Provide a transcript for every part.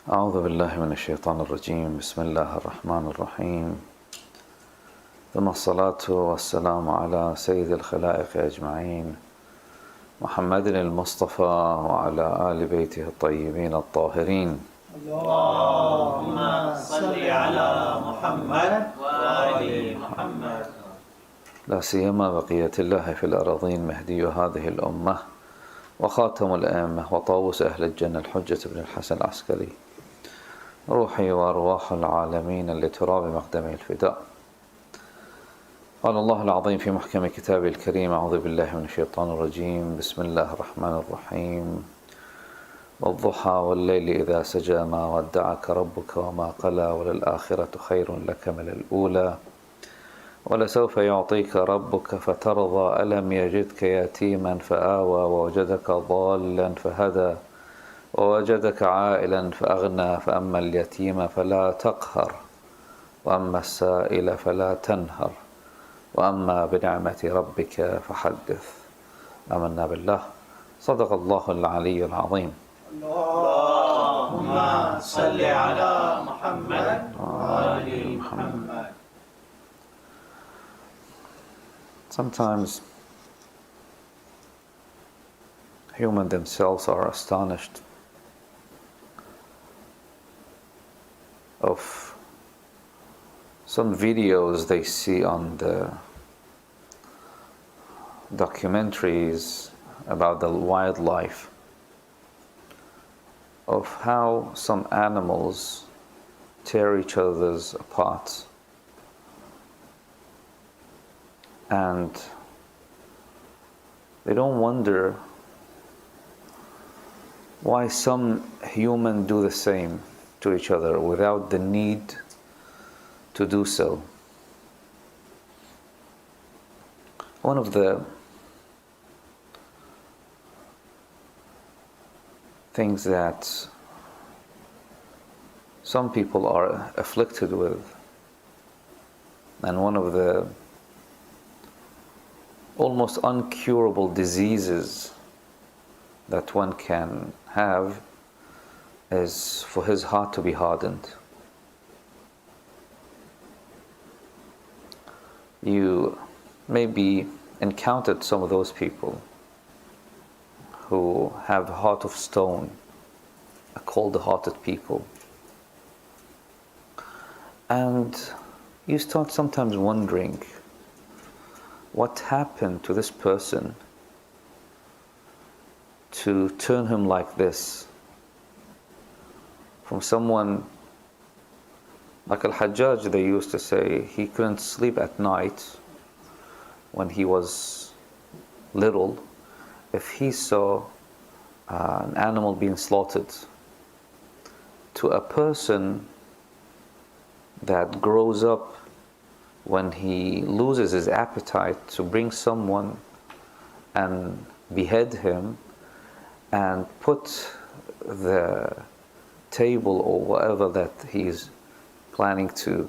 أعوذ بالله من الشيطان الرجيم. بسم الله الرحمن الرحيم. ثم الصلاة والسلام على سيد الخلائق أجمعين محمد المصطفى وعلى آل بيته الطيبين الطاهرين. اللهم صل على محمد وآل محمد. لا سيما بقية الله في الأراضين مهدي هذه الأمة وخاتم الأئمة وطاووس أهل الجنة الحجة بن الحسن العسكري، روحي وأرواح العالمين لتراب مقدمه الفداء. قال الله العظيم في محكم كتابه الكريم: أعوذ بالله من الشيطان الرجيم. بسم الله الرحمن الرحيم. والضحى والليل إذا سجى ما ودعك ربك وما قلى وللآخرة خير لك من الأولى ولسوف يعطيك ربك فترضى ألم يجدك يتيما فآوى ووجدك ضالا فهدى ووجدك عائلا فأغنى فأما اليتيم فلا تقهر وأما السائل فلا تنهر وأما بنعمة ربك فحدث. آمنا بالله. صدق الله العلي العظيم. اللهم صل على محمد وآل محمد. Sometimes humans themselves are astonished of some videos they see on the documentaries about the wildlife, of how some animals tear each other's apart, and they don't wonder why some humans do the same to each other without the need to do so. One of the things that some people are afflicted with, and one of the almost uncurable diseases that one can have, is for his heart to be hardened. You maybe encountered some of those people who have a heart of stone, are cold-hearted people. And you start sometimes wondering what happened to this person to turn him like this, from someone like Al-Hajjaj. They used to say he couldn't sleep at night when he was little if he saw an animal being slaughtered. To a person that grows up, when he loses his appetite, to bring someone and behead him and put the table or whatever that he's planning to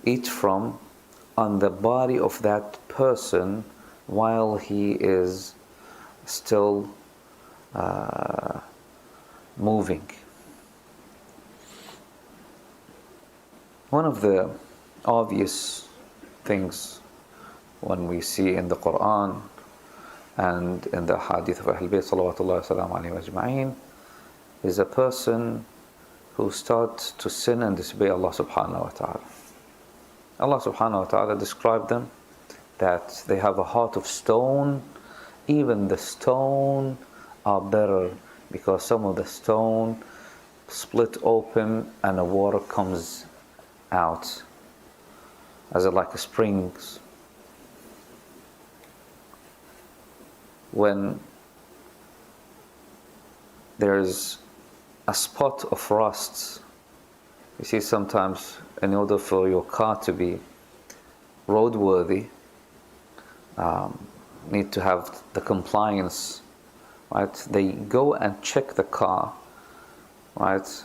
eat from on the body of that person while he is still moving. One of the obvious things when we see in the Quran and in the hadith of Ahl Bayt salawatullahi wa salamu alayhi ajma'in is a person who starts to sin and disobey Allah subhanahu wa ta'ala. Allah subhanahu wa ta'ala described them that they have a heart of stone. Even the stone are better, because some of the stone split open and the water comes out as like a springs. When there's a spot of rust, you see, sometimes in order for your car to be roadworthy, need to have the compliance, right? They go and check the car, right,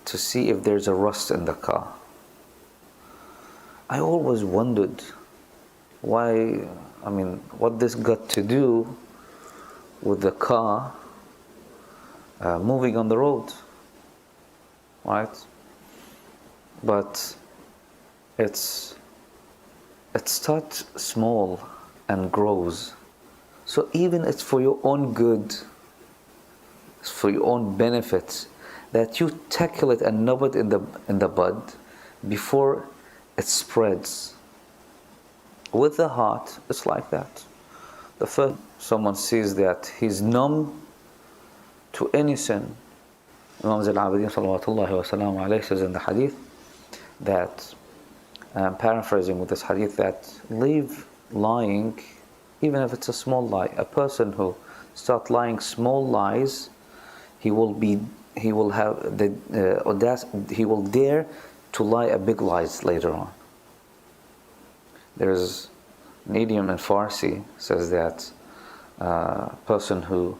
to see if there's a rust in the car. I always wondered why, what this got to do with the car moving on the road. right? But it starts small and grows. So even it's for your own good, it's for your own benefit, that you tackle it and nub it in the bud before it spreads. With the heart, it's like that. The first someone sees that he's numb to any sin, Imam Al-Abidin sallallahu wa sallam alayhi says in the hadith that, I'm paraphrasing with this hadith, that leave lying, even if it's a small lie. A person who starts lying small lies, he will have the audacity, he will dare to lie a big lies later on. There's an idiom in Farsi says that a person who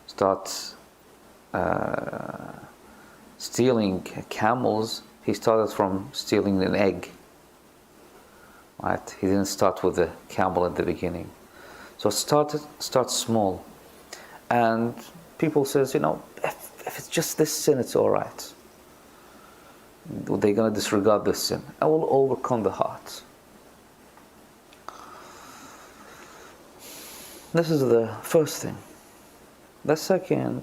starts stealing camels, he started from stealing an egg. Right? He didn't start with the camel at the beginning. So start small. And people says, if it's just this sin, it's all right. They're going to disregard this sin. I will overcome the heart. This is the first thing. The second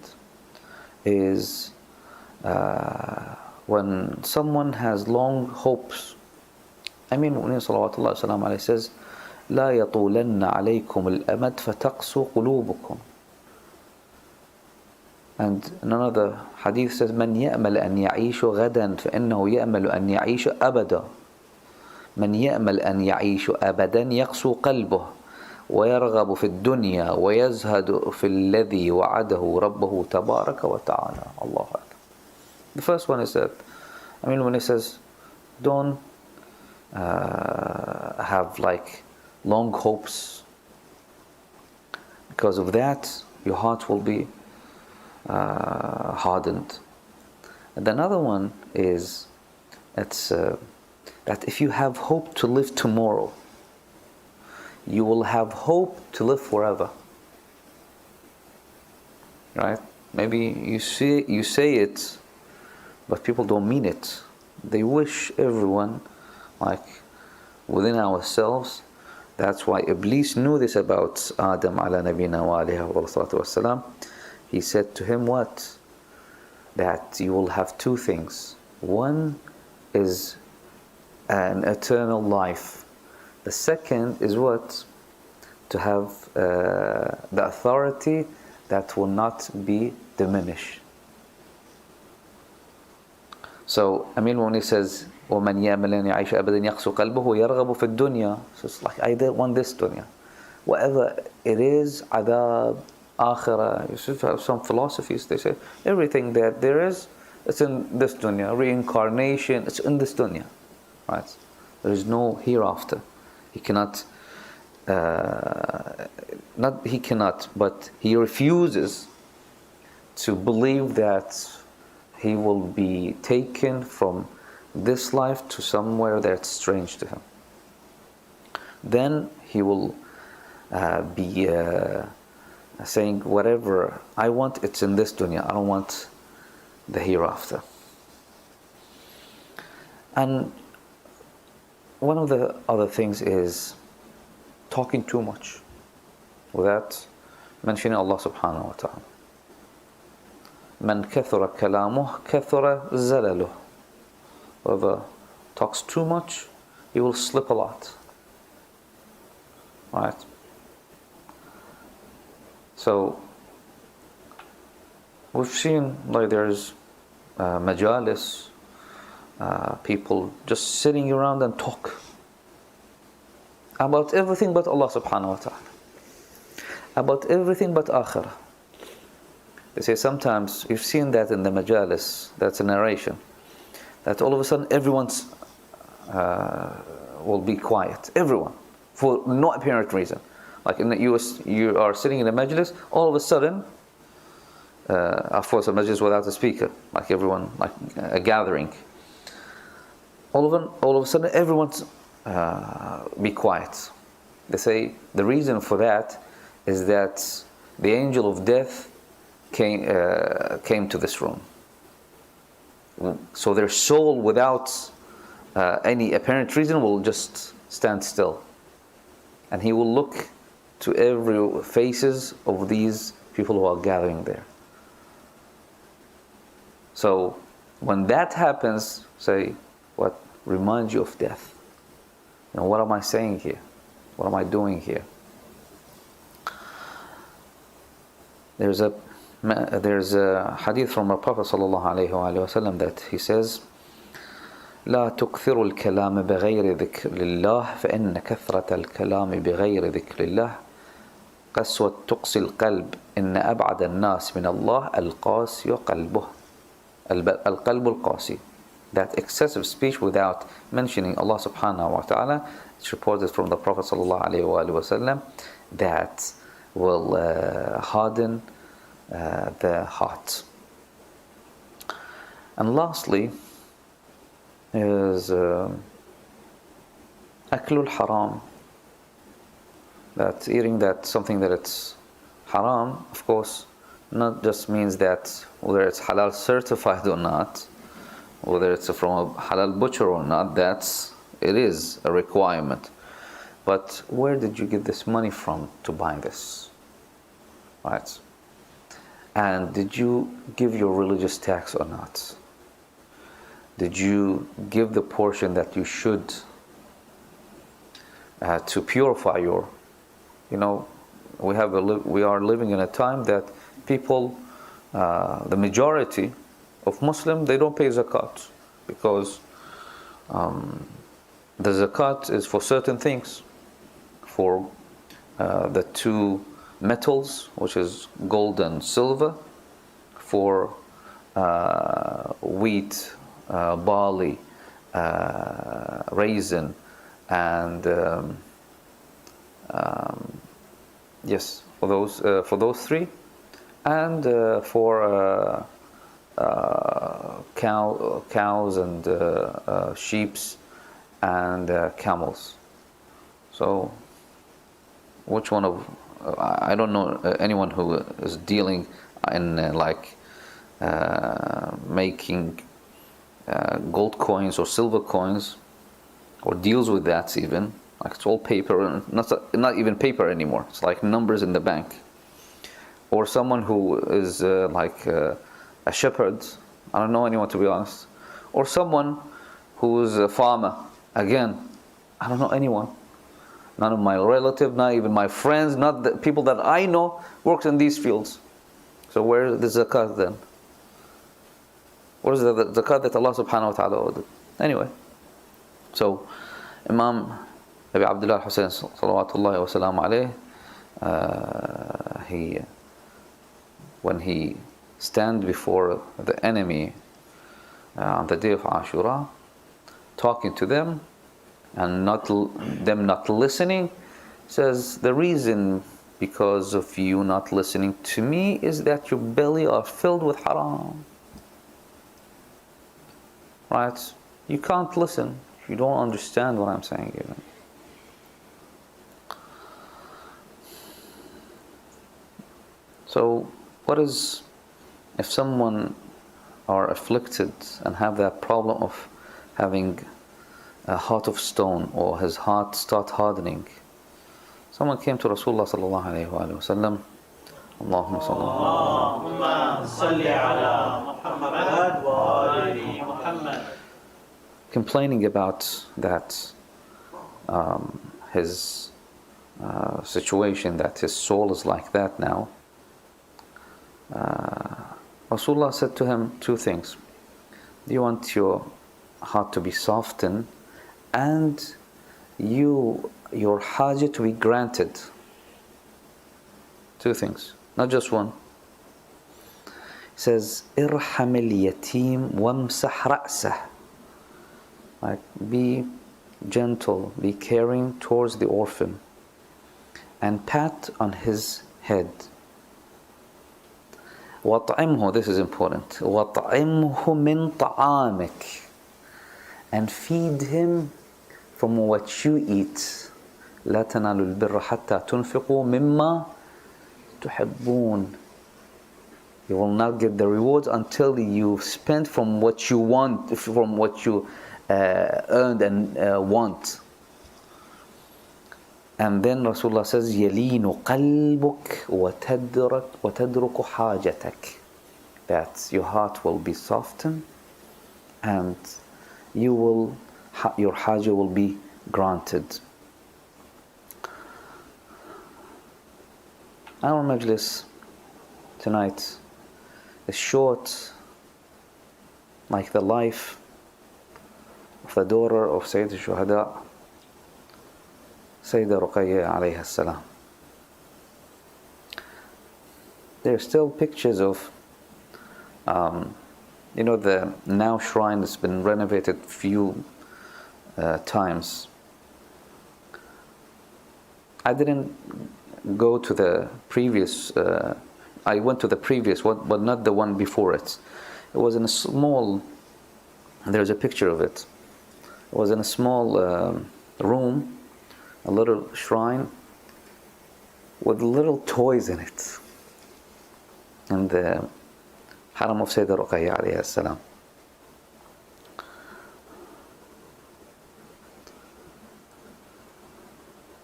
is when someone has long hopes. Amir Mu'min sallallahu alaihi wasallam says, لا يطولن عليكم الأمد فتقسو قلوبكم. And another hadith says, من يأمل أن يعيش غدا فإنه يأمل أن يعيش أبدا. من يأمل أن يعيش أبدا يقسو قلبه ويرغب في الدنيا ويزهد في الذي وعده ربه تبارك وتعالى. Allah Akbar. The first one is that, when he says, don't have like long hopes. Because of that, your heart will be hardened. And another one is that if you have hope to live tomorrow, you will have hope to live forever. Right? Maybe you say it, but people don't mean it. They wish everyone, like within ourselves. That's why Iblis knew this about Adam ala nabina wa alayhi wa salatu wassalam. He said to him what? That you will have two things. One is an eternal life. The second is what? To have the authority that will not be diminished. So, when he says, وَمَنْ يَأْمَلْ أَنْ يَعِيشَ أَبَدًا يَقْسُ قَلْبُهُ يَرْغَبُ فِي الدُّنْيا. So it's like, I don't want this dunya. Whatever it is, adab, akhirah, you should have some philosophies, they say, everything that there is, it's in this dunya. Reincarnation, it's in this dunya. Right? There is no hereafter. He cannot, but he refuses to believe that he will be taken from this life to somewhere that's strange to him. Then he will be saying, whatever I want, it's in this dunya. I don't want the hereafter. And one of the other things is talking too much without mentioning Allah subhanahu wa ta'ala. Man kathura kalamuh kathura zalaluh. Whoever talks too much, he will slip a lot. Right? So we've seen like there's majalis, people just sitting around and talk about everything but Allah subhanahu wa ta'ala, about everything but akhirah. They say sometimes you've seen that in the majalis, that's a narration, that all of a sudden everyone's will be quiet, everyone, for no apparent reason. Like in the US, you are sitting in a majlis, all of a sudden, of course a majlis without a speaker, like everyone, like a gathering, all of a sudden everyone's be quiet. They say the reason for that is that the angel of death came to this room. So their soul, without any apparent reason, will just stand still. And he will look to every faces of these people who are gathering there. So when that happens, say, what reminds you of death? What am I saying here? What am I doing here? There's a hadith from our Prophet ﷺ that he says, لا تكثروا الكلام بغير ذكر الله فإن كثرة الكلام بغير ذكر الله قسوة تقسي القلب إن أبعد الناس من الله القاسي قلبه القلب القاسي. That excessive speech without mentioning Allah subhanahu wa ta'ala, it's reported from the Prophet ﷺ that will harden the heart. And lastly is aklul haram, that eating that something that it's haram, of course, not just means that whether it's halal certified or not, whether it's from a halal butcher or not, it is a requirement. But where did you get this money from to buy this? Right? And did you give your religious tax or not? Did you give the portion that you should to purify your, we are living in a time that people, the majority of Muslims, they don't pay zakat, because the zakat is for certain things, for the two metals, which is gold and silver, for wheat, barley, raisin, and yes, for those three, and for cows and sheeps and camels. So which one of I don't know anyone who is dealing in making gold coins or silver coins, or deals with that even. Like, it's all paper, and not even paper anymore. It's like numbers in the bank. Or someone who is a shepherd. I don't know anyone, to be honest. Or someone who is a farmer. Again, I don't know anyone. None of my relatives, not even my friends, not the people that I know works in these fields. So where is the zakat then? What is the zakat that Allah subhanahu wa ta'ala ordered? Anyway, so Imam Abi Abdullah Hussein salawatullahi wa salam alayh, when he stand before the enemy on the day of Ashura, talking to them and them not listening, says the reason because of you not listening to me is that your belly are filled with haram. Right? You can't listen. You don't understand what I'm saying even. So what is, if someone are afflicted and have that problem of having a heart of stone, or his heart start hardening? Someone came to Rasulullah sallallahu alayhi wa sallam, Allahumma salli ala Muhammad wa ali Muhammad, complaining about that his situation, that his soul is like that now. Rasulullah said to him two things. Do you want your heart to be softened and your hajat to be granted? Two things, not just one. He says, Irham al-yatim wamsah ra'sah. Like, be gentle, be caring towards the orphan, and pat on his head. وَطْعِمْهُ, this is important. وَطْعِمْهُ مِنْ طَعَامِكَ, and feed him from what you eat. لَا تَنَالُوا الْبِرَّ حَتَّى تُنْفِقُوا مِمَّا تُحِبُّونَ. You will not get the rewards until you spend from what you want, from what you earned and want. And then Rasulullah says, يَلِينُ قَلْبُكَ وَتَدْرُكُ حَاجَتَكَ. That your heart will be softened and your haja will be granted. Our majlis tonight is short, like the life of the daughter of Sayeda Shahadat, Sayeda Ruqayah alayha salam. There are still pictures of, the now shrine has been renovated few times. I didn't go to the previous, I went to the previous one, but not the one before it. It was in a small, there's a picture of it. It was in a small room, a little shrine with little toys in it. In the Haram of Sayeda Ruqayah alayhi salam.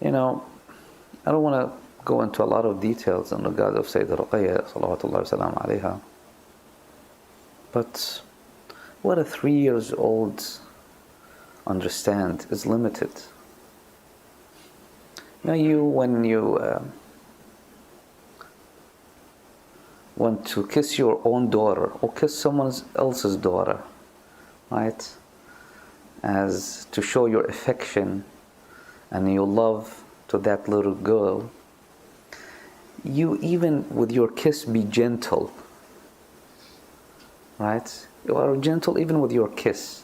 I don't want to go into a lot of details in regard of Sayeda Ruqayah salawatullahi wasalam alayha. But what a 3 years old understand is limited. When you want to kiss your own daughter or kiss someone else's daughter, right, as to show your affection and your love to that little girl, you even with your kiss be gentle, right? You are gentle even with your kiss.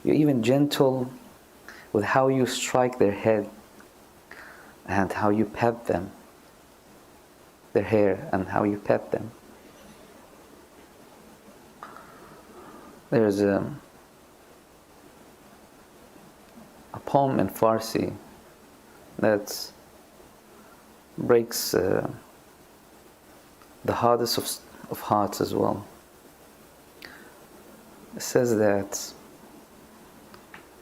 You're even gentle with how you strike their head and how you pet them, their hair and how you pet them. There's a poem in Farsi that breaks the hardest of hearts as well. It says that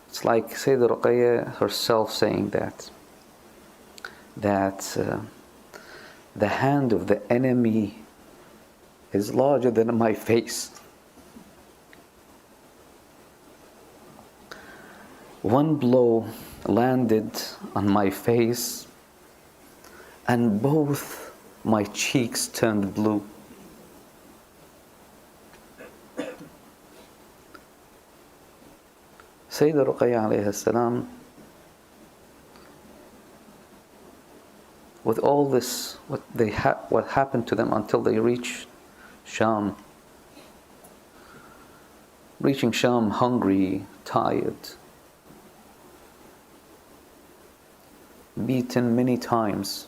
it's like Sayeda Ruqayah herself saying that the hand of the enemy is larger than my face. One blow landed on my face and both my cheeks turned blue. Sayeda Ruqayah alayhi salam, with all this, what happened to them until they reached Sham. Reaching Sham hungry, tired, beaten many times.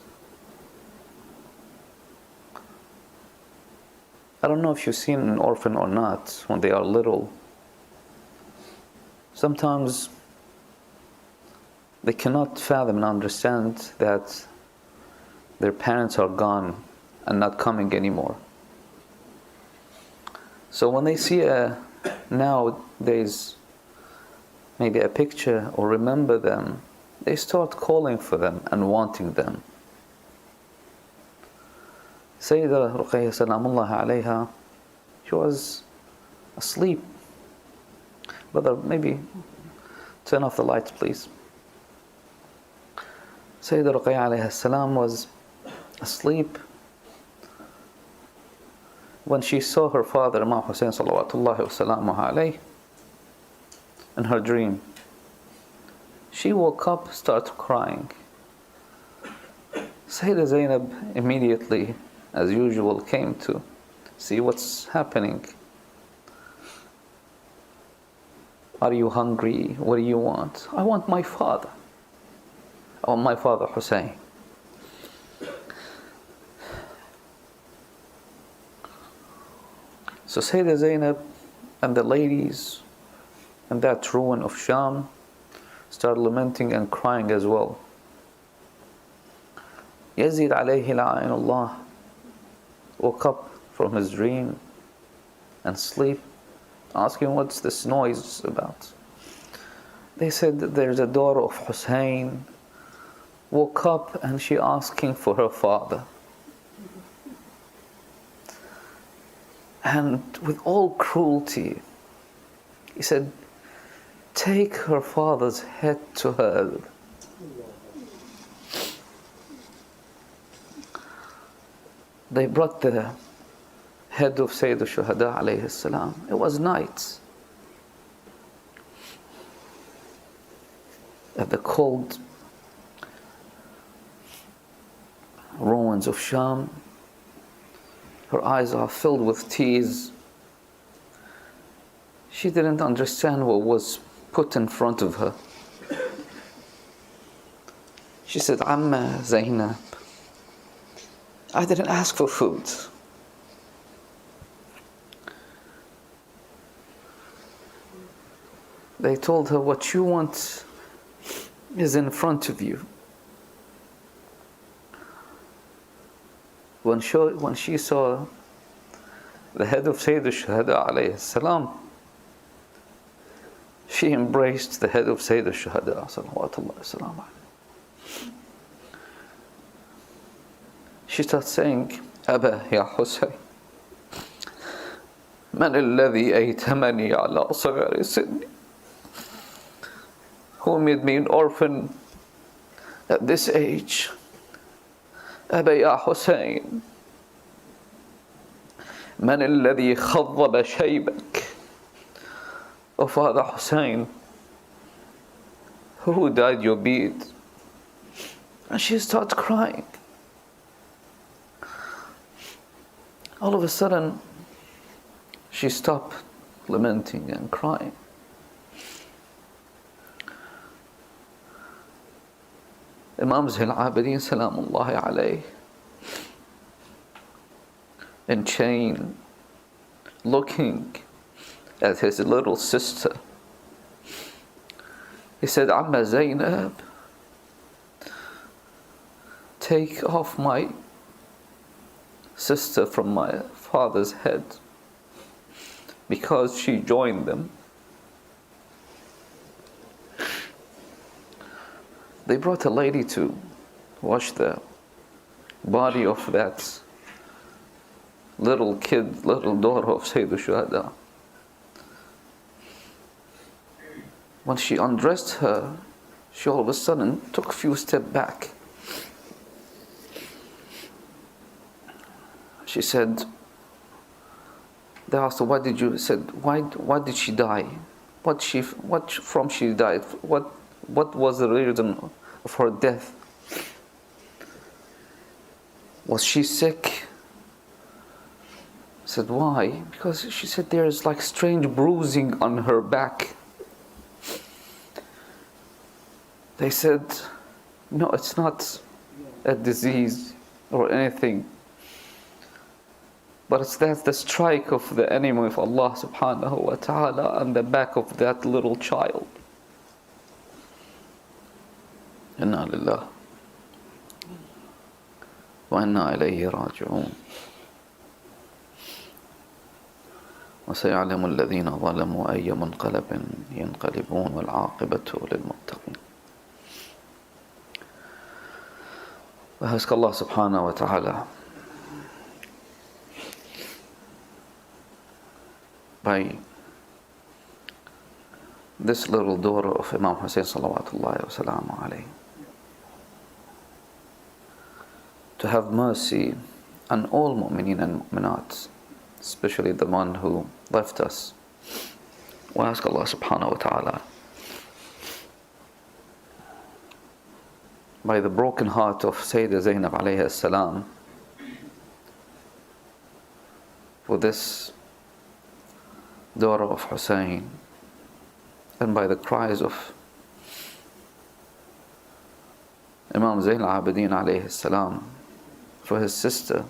I don't know if you've seen an orphan or not when they are little. Sometimes they cannot fathom and understand that their parents are gone and not coming anymore. So when they see nowadays maybe a picture or remember them, they start calling for them and wanting them. Sayeda Ruqayah salamullah alayha, she was asleep. Brother, maybe turn off the lights, please. Sayeda Ruqayah alayha salam was asleep when she saw her father, Imam Hussein salawatullahi wasalamu alayhi, in her dream. She woke up, started crying. Sayyidah Zainab immediately, as usual, came to see what's happening. Are you hungry? What do you want? I want my father. I want my father Hussein. So Sayyidah Zainab and the ladies in that ruin of Sham started lamenting and crying as well. Yazid alayhi la'inullah woke up from his dream and sleep, asking what's this noise about. They said that there's a daughter of Hussein woke up and she asking for her father. And with all cruelty, he said, take her father's head to her. They brought the head of Sayeda Shahadat alayhi salam. It was night. At the cold ruins of Sham, her eyes are filled with tears. She didn't understand what was put in front of her. She said, Amma Zainab, I didn't ask for food. They told her, what you want is in front of you. When she saw the head of Sayyidah Shuhada alayhi salam, she embraced the head of Sayyidah Shuhada salawatullahi salam. She started saying, Aba ya Hussein, man alladhi aytamani ala saghari sinni? Who made me an orphan at this age? Aba ya Hussein, man alladhi khaddaba shaybak? Oh Father Hussein, who dyed your beard? And she started crying. All of a sudden, she stopped lamenting and crying. Imam Zayn al-Abidin salamullahi alayhi, in chain, looking at his little sister, he said, Amma Zainab, take off my sister from my father's head, because she joined them. They brought a lady to wash the body of that little kid, little daughter of Sayyidah Shuhada. When she undressed her, she all of a sudden took a few steps back. She said, they asked her, why did you, said, why did she die? What from she died? What was the reason of her death? Was she sick? I said, why? Because she said there's like strange bruising on her back. They said, no, it's not a disease or anything, but it's that the strike of the enemy of Allah subhanahu wa ta'ala on the back of that little child. Inna lillah wa inna ilayhi raji'un. وسيعلم الذين ظلموا أي منقلب ينقلبون والعاقبة للمتقين. We ask Allah subhanahu wa ta'ala, by this little daughter of Imam Hussein salawatullahi wa salamu alayhi, to have mercy on all mu'mineen and mu'minat, especially the one who left us. We ask Allah subhanahu wa ta'ala, by the broken heart of Sayyidah Zainab alayhi salam, for this daughter of Hussein, and by the cries of Imam Zayn al-Abidin alayhi salam for his sister,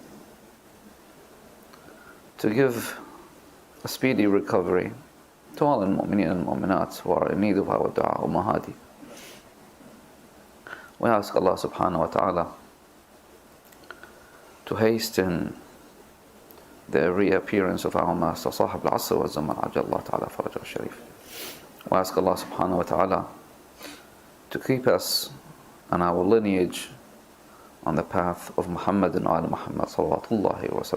to give a speedy recovery to all al-mu'mineen and mu'minat who are in need of our dua wa mahadi. We ask Allah subhanahu wa ta'ala to hasten the reappearance of our Master Sahib al-Asr wa Zaman Ajallah Ta'ala Faraj al-Sharif. We ask Allah subhanahu wa ta'ala to keep us and our lineage on the path of Muhammad and Al Muhammad salawatullahi wa sallam.